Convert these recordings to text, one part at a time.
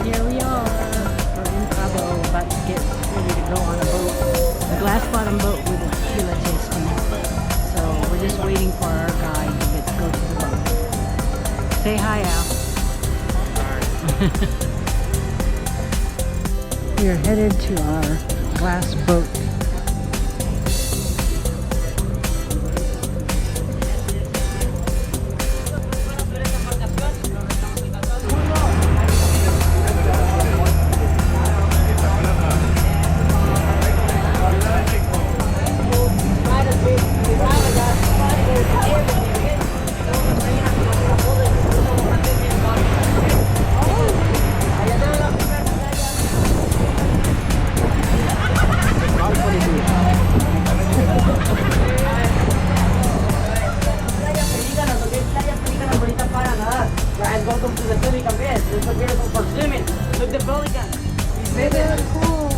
here we are. We're in Cabo, about to get ready to go on a boat. A glass bottom boat with a tequila tasting. So we're just waiting for our guide to go to the boat. Say hi, Al. We are headed to our glass boat. Welcome to the Pelican Bay. This is beautiful for swimming. Look the pelican. Very cool.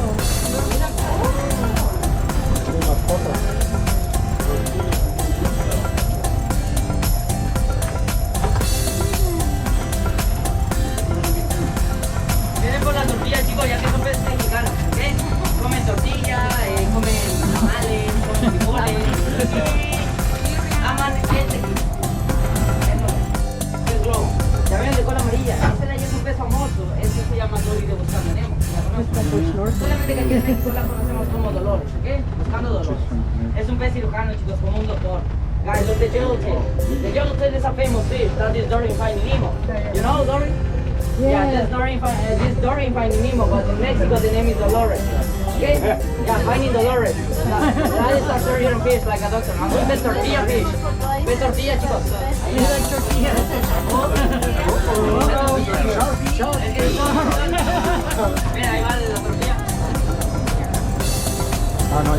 Vienen por la tortilla, chicos, ya que son peces mexicanos, ¿ok? Comen tortilla, comen tamales, comen frijoles. Aman este. Es globo. Ya ven de cola amarilla. Ese de ahí es un pez famoso. Ese se llama Dory de Buscando Nemo. Solamente que aquí en México la conocemos como Dolores, ¿ok? Buscando Dolores. Es un pez cirujano, chicos, como un doctor. Guys, look, the yellowtail. The yellowtail is a famous fish. That is Dory in Finding Nemo. You know Dory? Yeah, this Dory in Finding Nemo, but in Mexico the name is Dolores. Okay? Yeah, Finding Dolores. That is a surgeon fish, like a doctor. I'm going to tortilla fish. Ve tortilla, chicos. You like tortillas? Mira, ahí va la tortilla. Ah, no,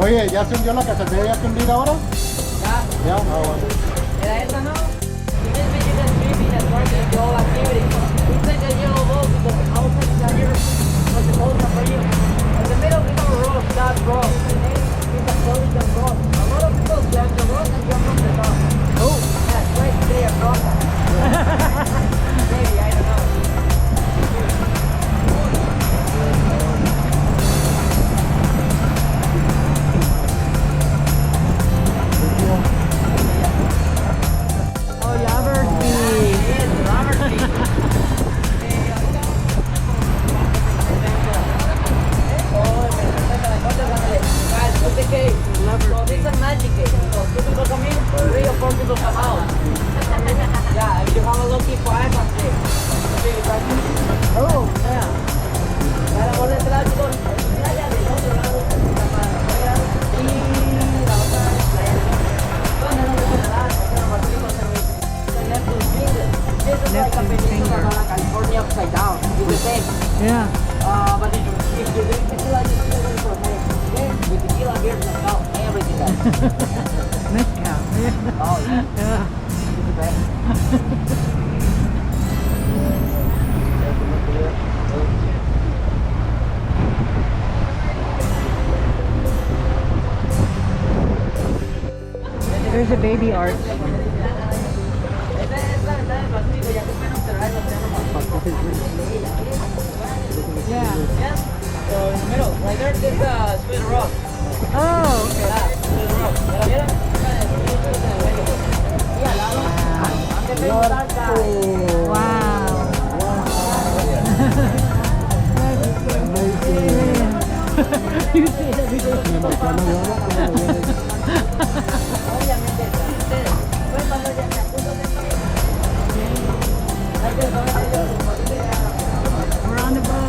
Oye, ¿ya se hundió la casetera? ¿Ya se hundió ahora? Ya. Ya, bueno. Era esa, ¿no? You just make it as creepy as part of the whole activity. We take a yellow boat because the house is out here. But the boats are for you. In the middle, we have a rock, that rock. The name is a Pelican rock. A lot of people jump the rock and jump from the top. Oh. That's right, they are rock. Maybe, I don't know. California upside down. You the same. Yeah. But if you drink tequila, you can go for me. Okay? With tequila, beer, mezcal, everything else. Mezcal. Yeah. Oh, yeah. Yeah. It's the best. There's a baby arch. Yeah. Yeah. So in the middle, right there, there's a split rock. Oh, okay. Yeah, split rock. ¿Ya la vieron? Y al lado. Antes de salsa. Wow. You see it every day. Obviamente, ustedes, pues cuando ya se puso de We're on the boat.